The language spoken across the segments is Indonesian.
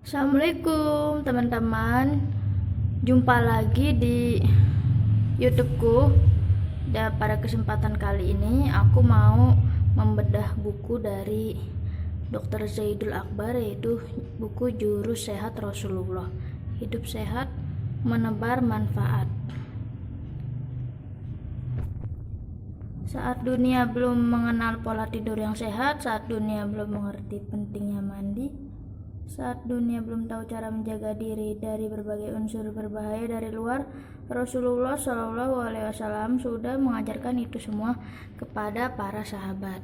Assalamualaikum teman-teman. Jumpa lagi di YouTubeku. Dan pada kesempatan kali ini aku mau membedah buku dari Dr. Zaidul Akbar, yaitu buku Jurus Sehat Rasulullah. Hidup sehat menebar manfaat. Saat dunia belum mengenal pola tidur yang sehat, saat dunia belum mengerti pentingnya mandi, saat dunia belum tahu cara menjaga diri dari berbagai unsur berbahaya dari luar, Rasulullah Shallallahu Alaihi Wasallam sudah mengajarkan itu semua kepada para sahabat.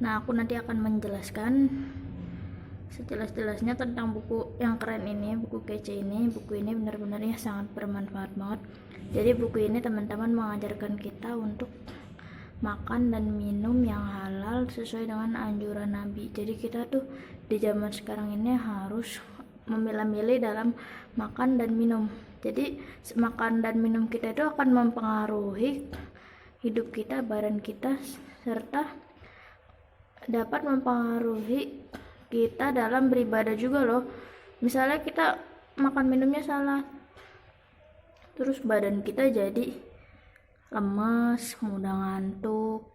Nah, aku nanti akan menjelaskan sejelas-jelasnya tentang buku yang keren ini, buku kece ini. Buku ini benar-benar ya sangat bermanfaat banget. Jadi buku ini teman-teman mengajarkan kita untuk makan dan minum yang halal sesuai dengan anjuran Nabi. Jadi kita tuh di zaman sekarang ini harus memilah-milih dalam makan dan minum. Jadi makan dan minum kita itu akan mempengaruhi hidup kita, badan kita, serta dapat mempengaruhi kita dalam beribadah juga loh. Misalnya kita makan minumnya salah, terus badan kita jadi lemas, mudah ngantuk,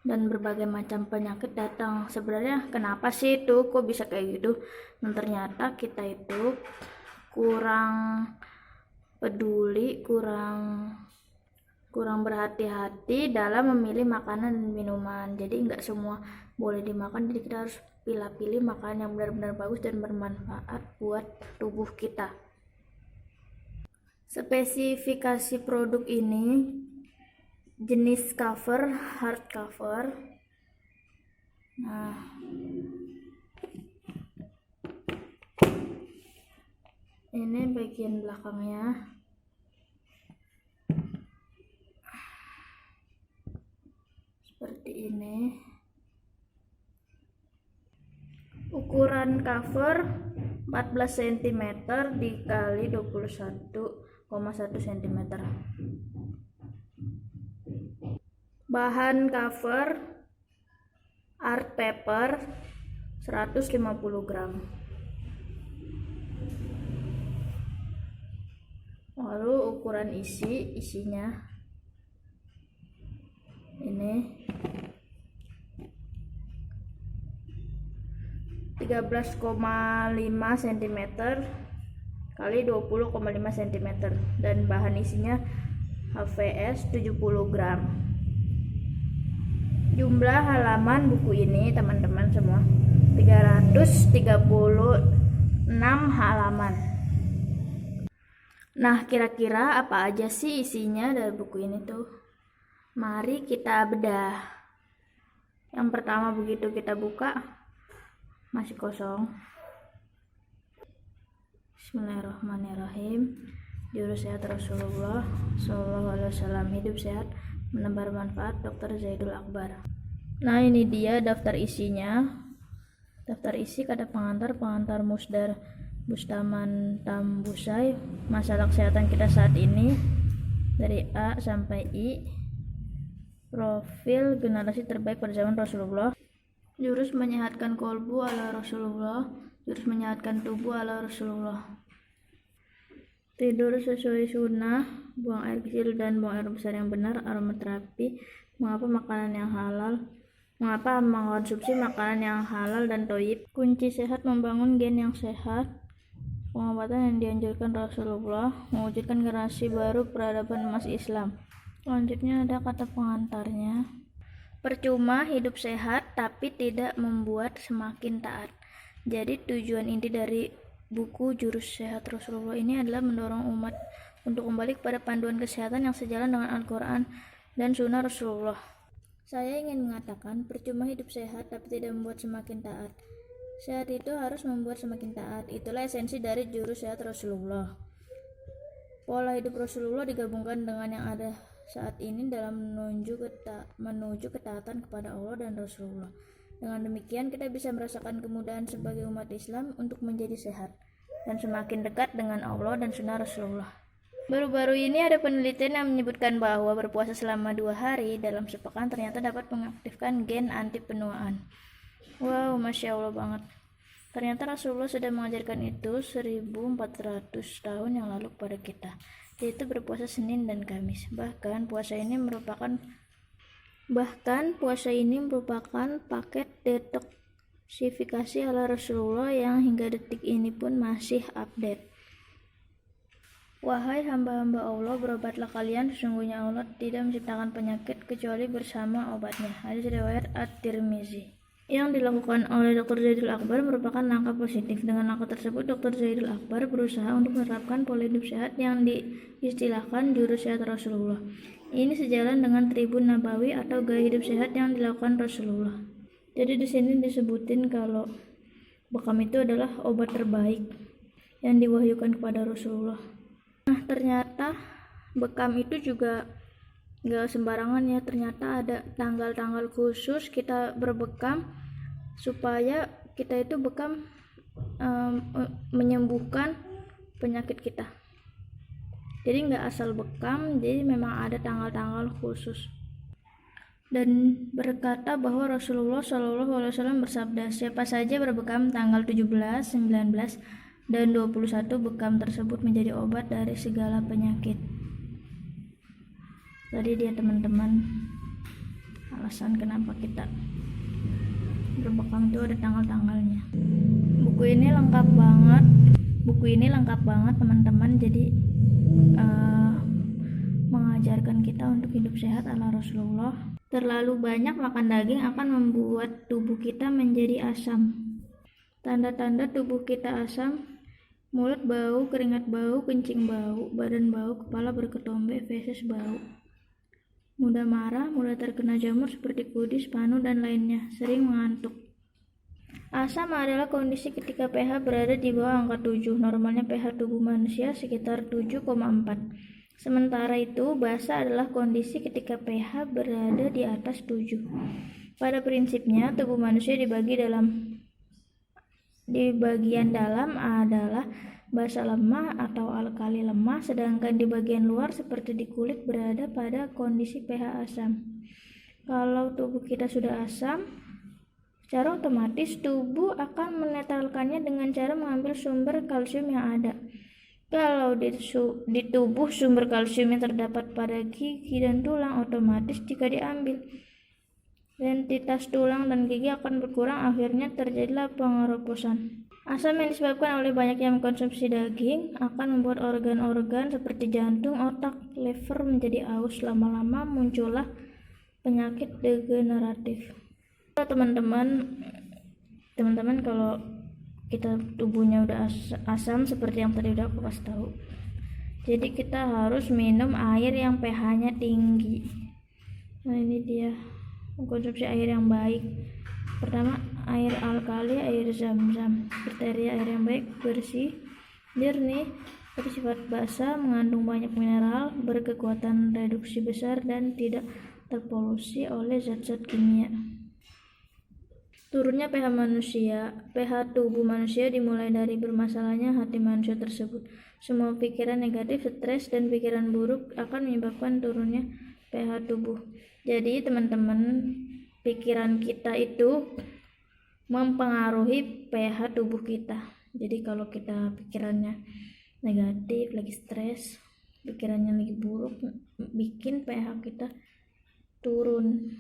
dan berbagai macam penyakit datang. Sebenarnya kenapa sih itu, kok bisa kayak gitu? Dan ternyata kita itu kurang peduli, kurang berhati-hati dalam memilih makanan dan minuman. Jadi nggak semua boleh dimakan, jadi kita harus pilih-pilih makanan yang benar-benar bagus dan bermanfaat buat tubuh kita. Spesifikasi produk ini jenis cover, hard cover. Nah, ini bagian belakangnya. Seperti ini. Ukuran cover 14 cm dikali 21,1 cm. Bahan cover art paper 150 gram. Lalu ukuran isinya ini 13,5 cm kali 20,5 cm, dan bahan isinya HVS 70 gram. Jumlah halaman buku ini teman-teman semua 336 halaman. Nah, kira-kira apa aja sih isinya dari buku ini tuh? Mari kita bedah. Yang pertama, begitu kita buka masih kosong. Bismillahirrahmanirrahim. Jurus sehat Rasulullah Shallallahu Alaihi Wasallam, hidup sehat menebar manfaat, Dr. Zaidul Akbar. Nah, ini dia daftar isinya. Daftar isi kata pengantar Musdar Bustaman Tambusai, masalah kesehatan kita saat ini dari A sampai I. Profil generasi terbaik pada zaman Rasulullah. Jurus menyehatkan kolbu ala Rasulullah, jurus menyehatkan tubuh ala Rasulullah. Tidur sesuai sunnah, buang air kecil dan buang air besar yang benar, aromaterapi, mengapa mengkonsumsi makanan yang halal dan thayyib, kunci sehat membangun gen yang sehat, pengobatan yang dianjurkan Rasulullah, mewujudkan generasi baru peradaban emas Islam. Selanjutnya ada kata pengantarnya. Percuma hidup sehat tapi tidak membuat semakin taat. Jadi tujuan inti dari buku Jurus Sehat Rasulullah ini adalah mendorong umat untuk kembali kepada panduan kesehatan yang sejalan dengan Al-Quran dan Sunnah Rasulullah. Saya ingin mengatakan percuma hidup sehat tapi tidak membuat semakin taat. Sehat itu harus membuat semakin taat. Itulah esensi dari Jurus Sehat Rasulullah. Pola hidup Rasulullah digabungkan dengan yang ada saat ini dalam menuju ketaatan kepada Allah dan Rasulullah. Dengan demikian kita bisa merasakan kemudahan sebagai umat Islam untuk menjadi sehat dan semakin dekat dengan Allah dan Sunnah Rasulullah. Baru-baru ini ada penelitian yang menyebutkan bahwa berpuasa selama 2 hari dalam sepekan ternyata dapat mengaktifkan gen anti penuaan. Wow, Masya Allah banget. Ternyata Rasulullah sudah mengajarkan itu 1400 tahun yang lalu kepada kita, yaitu berpuasa Senin dan Kamis. Bahkan puasa ini merupakan paket detoksifikasi ala Rasulullah yang hingga detik ini pun masih update. Wahai hamba-hamba Allah, berobatlah kalian, sesungguhnya Allah tidak menciptakan penyakit kecuali bersama obatnya. Hadis riwayat At-Tirmizi. Yang dilakukan oleh Dr. Zaidul Akbar merupakan langkah positif. Dengan langkah tersebut, Dr. Zaidul Akbar berusaha untuk menerapkan pola hidup sehat yang diistilahkan jurus sehat Rasulullah. Ini sejalan dengan Tribun Nabawi atau gaya hidup sehat yang dilakukan Rasulullah. Jadi di sini disebutin kalau bekam itu adalah obat terbaik yang diwahyukan kepada Rasulullah. Nah, ternyata bekam itu juga gak sembarangan ya. Ternyata ada tanggal-tanggal khusus kita berbekam supaya kita itu bekam menyembuhkan penyakit kita. Jadi nggak asal bekam, jadi memang ada tanggal-tanggal khusus. Dan berkata bahwa Rasulullah SAW bersabda, siapa saja berbekam tanggal 17, 19, dan 21, bekam tersebut menjadi obat dari segala penyakit. Tadi dia teman-teman alasan kenapa kita berbekam itu ada tanggal-tanggalnya. Buku ini lengkap banget teman-teman. Jadi mengajarkan kita untuk hidup sehat ala Rasulullah. Terlalu banyak makan daging akan membuat tubuh kita menjadi asam. Tanda-tanda tubuh kita asam: mulut bau, keringat bau, kencing bau, badan bau, kepala berketombe, feses bau. Mudah marah, mudah terkena jamur seperti kudis, panu, dan lainnya. Sering mengantuk. Asam adalah kondisi ketika pH berada di bawah angka 7. Normalnya pH tubuh manusia sekitar 7,4. Sementara itu, basa adalah kondisi ketika pH berada di atas 7. Pada prinsipnya, tubuh manusia di bagian dalam adalah basa lemah atau alkali lemah, sedangkan di bagian luar seperti di kulit berada pada kondisi pH asam. Kalau tubuh kita sudah asam, secara otomatis tubuh akan menetralkannya dengan cara mengambil sumber kalsium yang ada. Kalau di tubuh sumber kalsium yang terdapat pada gigi dan tulang, otomatis jika diambil, entitas tulang dan gigi akan berkurang, akhirnya terjadilah pengeroposan. Asam yang disebabkan oleh banyaknya mengkonsumsi daging akan membuat organ-organ seperti jantung, otak, lever menjadi aus. Lama-lama muncullah penyakit degeneratif. Teman-teman kalau kita tubuhnya udah asam seperti yang tadi udah aku kasih tahu, jadi kita harus minum air yang pH-nya tinggi. Nah, ini dia mengkonsumsi air yang baik. Pertama, air alkali, air zam-zam. Kriteria air yang baik: bersih, jernih, bersifat basa, mengandung banyak mineral, berkekuatan reduksi besar, dan tidak terpolusi oleh zat-zat kimia. Turunnya pH tubuh manusia dimulai dari bermasalahnya hati manusia tersebut. Semua pikiran negatif, stres, dan pikiran buruk akan menyebabkan turunnya pH tubuh. Jadi teman-teman, pikiran kita itu mempengaruhi pH tubuh kita. Jadi kalau kita pikirannya negatif, lagi stres, pikirannya lagi buruk, bikin pH kita turun.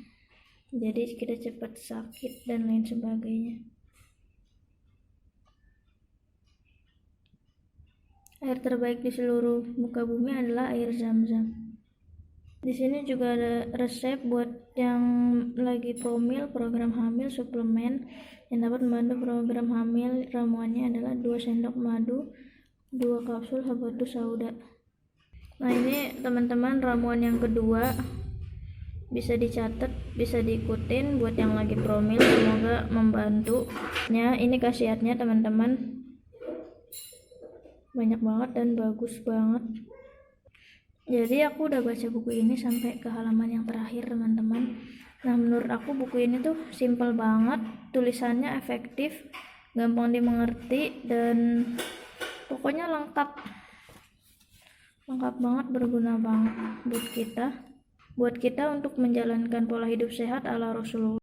Jadi kita cepat sakit dan lain sebagainya. Air terbaik di seluruh muka bumi adalah air zam-zam. Di sini juga ada resep buat yang lagi promil, program hamil, suplemen yang dapat membantu program hamil. Ramuannya adalah 2 sendok madu, 2 kapsul habatus sauda. Nah, ini teman-teman ramuan yang kedua, bisa dicatat, bisa diikutin buat yang lagi promil, semoga membantu. Ini khasiatnya teman-teman banyak banget dan bagus banget. Jadi aku udah baca buku ini sampai ke halaman yang terakhir teman-teman. Nah, menurut aku buku ini tuh simple banget, tulisannya efektif, gampang dimengerti, dan pokoknya lengkap banget, berguna banget buat kita untuk menjalankan pola hidup sehat ala Rasulullah.